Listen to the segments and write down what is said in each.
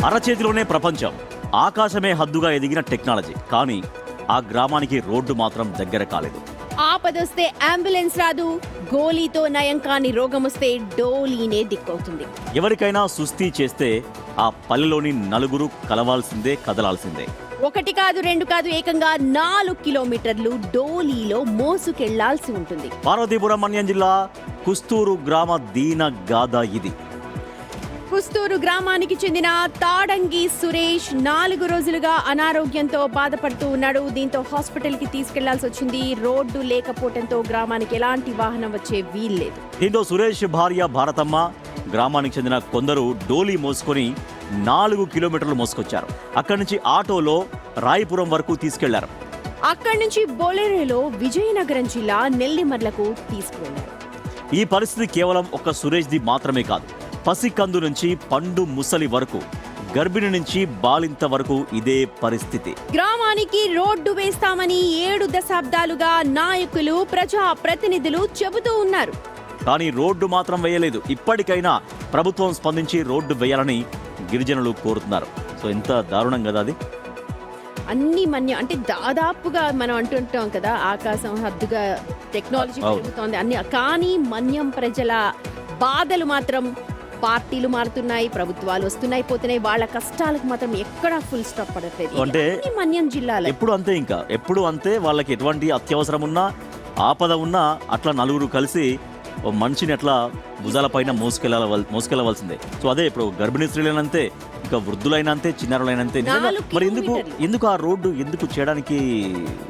అరచేతిలోనే ప్రపంచం, ఆకాశమే హద్దుగా ఎదిగిన టెక్నాలజీ. కానీ ఆ గ్రామానికి రోడ్డు మాత్రం దగ్గర కాలేదు. ఆపదొస్తే అంబులెన్స్ రాదు, గోలీతో నయం కాని రోగమొస్తే డోలీనే దిక్కవుతుంది. ఎవరికైనా సుస్థి చేస్తే ఆ పల్లెలోని నలుగురు కలవాల్సిందే, కదలాల్సిందే. ఒకటి కాదు, రెండు కాదు, ఏకంగా 4 కిలోమీటర్లు డోలీలో మోసుకెళ్లాల్సి ఉంటుంది. పార్వతీపురం మన్యం జిల్లా కుస్తూరు గ్రామ దీన గాథ ఇది. కుస్తూరు గ్రామానికి చెందిన తాడంగి సురేష్ 4 రోజులుగా అనారోగ్యంతో బాధపడుతూ ఉన్నాడు. దీంతో హాస్పిటల్కి తీసుకెళ్లాల్సి వచ్చింది. రోడ్డు లేకపోవడంతో గ్రామానికి ఎలాంటి వాహనం వచ్చే వీల్లేదు. దీంతో సురేష్ భార్య భారతమ్మ, గ్రామానికి చెందిన కొందరు డోలీ మోసుకొని 4 కిలోమీటర్లు మోసుకొచ్చారు. అక్కడి నుంచి ఆటోలో రాయపురం వరకు తీసుకెళ్లారు. అక్కడి నుంచి బొలెరోలో విజయనగరం జిల్లా నెల్లిమర్లకు తీసుకువెళ్లారు. ఈ పరిస్థితి కేవలం ఒక్క సురేష్ది మాత్రమే కాదు. పసికందు నుంచి పండు ముసలి వరకు, గర్భిణి నుంచి బాలింత వరకు ఇదే పరిస్థితి. గ్రామానికి రోడ్డు వేస్తామని 7 దశాబ్దాలుగా నాయకులు, ప్రజా ప్రతినిధులు చెబుతూ ఉన్నారు. కానీ రోడ్డు మాత్రం వేయలేదు. ఇప్పటికైనా ప్రభుత్వం స్పందించి రోడ్డు వేయాలని గిరిజనులు కోరుతున్నారు. సో ఎంత దారుణం కదా అది. అన్ని మన్యం అంటే దాదాపుగా మనం అంటుంటాం కదా, ఆకాశం హద్దుగా టెక్నాలజీ పెరుగుతోంది అన్ని. కానీ మన్యం ప్రజల బాధలు మాత్రం, పార్టీలు మారుతున్నాయి, ప్రభుత్వాలు వస్తున్నాయి పోతున్నాయి, వాళ్ళ కష్టాలకు మాత్రం ఎక్కడా ఫుల్ స్టాప్ పడట్లేదు. అంటే మన్యం జిల్లాలో ఎప్పుడు అంతే, ఇంకా ఎప్పుడు అంతే. వాళ్ళకి ఎటువంటి అత్యవసరం ఉన్నా, ఆపద ఉన్నా అట్లా నలుగురు కలిసి ఓ మనిషిని అట్లా భుజాలపైన మోసుకెళ్ళవలసిందే. సో అదే ఇప్పుడు గర్భిణీ స్త్రీలైనంతే, ఇంకా వృద్ధులైనంతే, చిన్నారులైనంతే. మరి ఎందుకు ఆ రోడ్డు ఎందుకు చేయడానికి?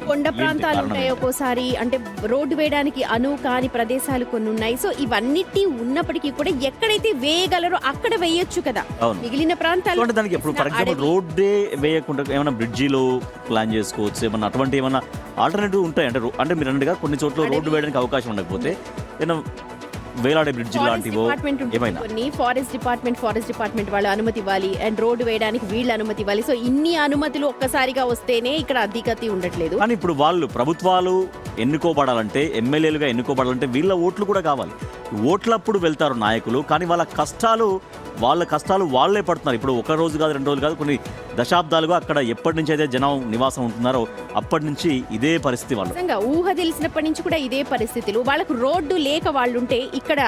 కొండ ప్రాంతాలు ఉంటాయి ఒక్కోసారి, అంటే రోడ్డు వేయడానికి అనువు కాని ప్రదేశాలు కొన్ని ఉన్నాయి. సో ఇవన్నిటి ఉన్నప్పటికీ కూడా ఎక్కడైతే వేయగలరో అక్కడ వేయొచ్చు కదా. మిగిలిన ప్రాంతాలు దానికి ఇప్పుడు ఫర్ ఎగ్జాంపుల్ రోడ్డే వేయకుండా ఏమైనా బ్రిడ్జిలో ప్లాన్ చేసుకోవచ్చు, ఏమన్నా అటువంటి ఏమన్నా ఆల్టర్నేటివ్ ఉంటాయి. అంటే మీరు అన్నట్టుగా కొన్ని చోట్ల రోడ్డు వేయడానికి అవకాశం ఉండకపోతే ఏమైనా వేలాడే బ్రిడ్జ్ లాంటివో ఏమైనా. ఫారెస్ట్ డిపార్ట్మెంట్ వాళ్ళు అనుమతి ఇవ్వాలి, అండ్ రోడ్డు వేయడానికి వీళ్ళు అనుమతి ఇవ్వాలి. సో ఇన్ని అనుమతులు ఒక్కసారిగా వస్తేనే ఇక్కడ అధిగతి ఉండట్లేదు. కానీ ఇప్పుడు వాళ్ళు ప్రభుత్వాలు ఎన్నుకోబడాలంటే, ఎమ్మెల్యేలుగా ఎన్నుకోబడాలంటే వీళ్ళ ఓట్లు కూడా కావాలి. ఓట్లప్పుడు వెళ్తారు నాయకులు, కానీ వాళ్ళ కష్టాలు వాళ్ళే పడుతున్నారు. ఇప్పుడు ఒక రోజు కాదు, 2 రోజులు కాదు, కొన్ని దశాబ్దాలుగా అక్కడ ఎప్పటి నుంచి అయితే జనం నివాసం ఉంటున్నారో అప్పటి నుంచి ఇదే పరిస్థితి. వాళ్ళు ఊహ తెలిసినప్పటి నుంచి కూడా ఇదే పరిస్థితులు. వాళ్ళకు రోడ్డు లేక వాళ్ళుంటే ఇక్కడ